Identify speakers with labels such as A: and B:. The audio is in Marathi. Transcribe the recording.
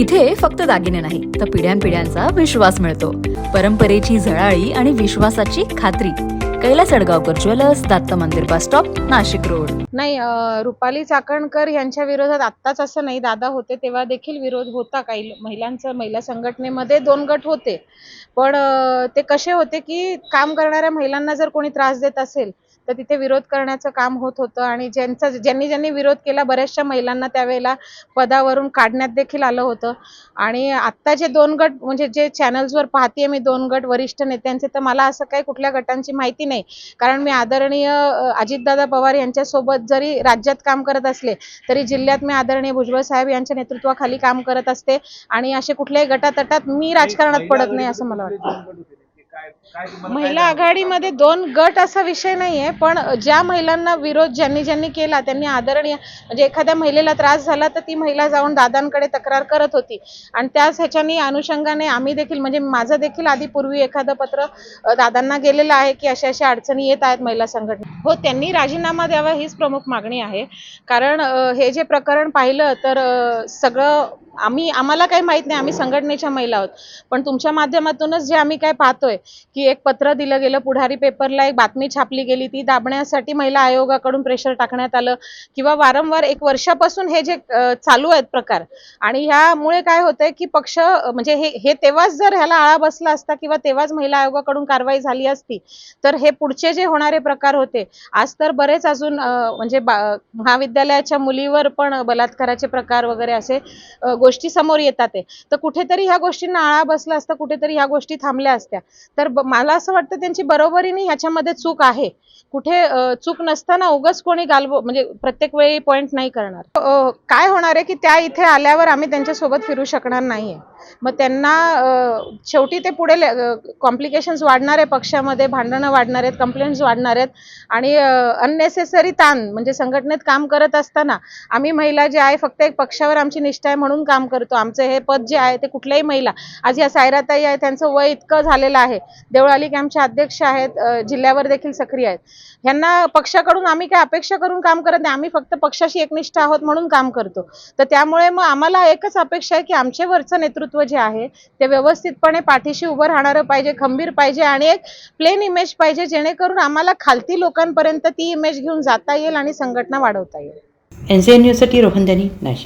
A: इथे फक्त दागिने नाही तर पिढ्यानपिढ्यांचा विश्वास मिळतो. परंपरेची झळाळी आणि विश्वासाची खात्री. कैलास अडगावकर ज्वेलर्स, दत्त मंदिर बस स्टॉप, नाशिक रोड.
B: नाही, रुपाली चाकणकर यांच्या विरोधात आत्ताच असं नाही, दादा होते तेव्हा देखील विरोध होता. काही महिला संघटनेमध्ये 2 गट होते, पण ते कसे होते की काम करणाऱ्या महिलांना जर कोणी त्रास देत असेल तर तिथे विरोध करण्याचं काम होत होतं. आणि ज्यांनी विरोध केला बऱ्याचशा महिलांना त्यावेळेला पदावरून काढण्यात देखील आलं होतं. आणि आत्ता जे 2 गट, म्हणजे जे चॅनल्सवर पाहतेय मी 2 गट वरिष्ठ नेत्यांचे, तर मला असं काही कुठल्या गटांची माहिती नाही. कारण मी आदरणीय अजितदादा पवार यांच्यासोबत जरी राज्यात काम करत असले तरी जिल्ह्यात मी आदरणीय भुजबळ साहेब यांच्या नेतृत्वाखाली काम करत असते. आणि असे कुठल्याही गटातटात मी राजकारणात पडत नाही असं मला वाटतं. महिला आघाडीमध्ये 2 गट असा विषय नाहीये, पण ज्या महिलांना विरोध ज्यांनी केला त्यांनी आदरणीय, म्हणजे एखाद्या महिलेला त्रास झाला तर ती महिला जाऊन दादांकडे तक्रार करत होती. आणि त्याच ह्याच्यानी अनुषंगाने आम्ही देखील, म्हणजे माझं देखील आधी पूर्वी एखादं पत्र दादांना गेलेलं आहे की अशा अशा अडचणी येत आहेत महिला संघटना. हो, त्यांनी राजीनामा द्यावा हीच प्रमुख मागणी आहे. कारण हे जे प्रकरण पाहिलं तर सगळं आम्हाला काही माहित नाही, आम्ही संघटनेच्या महिला आहोत. पण तुमच्या माध्यमातूनच जे आम्ही काय पाहतोय की एक पत्र दिलं गेलं, पुढारी पेपरला एक बातमी छापली गेली, ती दाबण्यासाठी महिला आयोगाकडून प्रेशर टाकण्यात आलं, किंवा वारंवार 1 वर्षापासून हे जे चालू आहेत प्रकार. आणि ह्यामुळे काय होतंय की पक्ष, म्हणजे हे तेव्हाच जर ह्याला आळा बसला असता किंवा तेव्हाच महिला आयोगाकडून कारवाई झाली असती तर हे पुढचे जे होणारे प्रकार होते, आज तर बरेच अजून म्हणजे महाविद्यालयाच्या मुलीवर पण बलात्काराचे प्रकार वगैरे असे गोष्टी समोर येतात. तर कुठेतरी ह्या गोष्टींना आळा बसला असता, कुठेतरी ह्या गोष्टी थांबल्या असत्या. तर मला असं वाटतं त्यांची बरोबरीने ह्याच्यामध्ये चूक आहे. कुठे चूक नसताना उगाच कोणी म्हणजे प्रत्येक वेळी पॉइंट नाही करणार. काय होणार आहे की त्या इथे आल्यावर आम्ही त्यांच्यासोबत फिरू शकणार नाहीये. मग त्यांना शेवटी ते पुढे कॉम्प्लिकेशन्स वाढणार आहे, पक्षामध्ये भांडणं वाढणार आहेत, कंप्लेंट्स वाढणार आहेत. आणि अननेसेसरी ताण, म्हणजे संघटनेत काम करत असताना आम्ही महिला जे आहे फक्त एक पक्षावर आमची निष्ठा आहे म्हणून काम करतो. आमचं हे पद जे आहे ते कुठल्याही महिला, आज या सायराताई आहे, त्यांचं वय इतकं झालेलं आहे, देवळाली कॅम्पच्या अध्यक्ष आहेत, जिल्ह्यावर देखील सक्रिय आहेत. ह्यांना पक्षाकडून आम्ही काय अपेक्षा करून काम करत नाही, आम्ही फक्त पक्षाशी एकनिष्ठ आहोत म्हणून काम करतो. तर त्यामुळे मग आम्हाला एकच अपेक्षा आहे की आमचे वरचं नेतृत्व जे आहे ते व्यवस्थितपणे पाठीशी उभं राहणारं पाहिजे, खंबीर पाहिजे आणि एक प्लेन इमेज पाहिजे, जेणेकरून आम्हाला खालती लोकांपर्यंत ती इमेज घेऊन जाता येईल आणि संघटना वाढवता येईल.
C: NCN न्यूजसाठी रोहन दनी, नाशिक.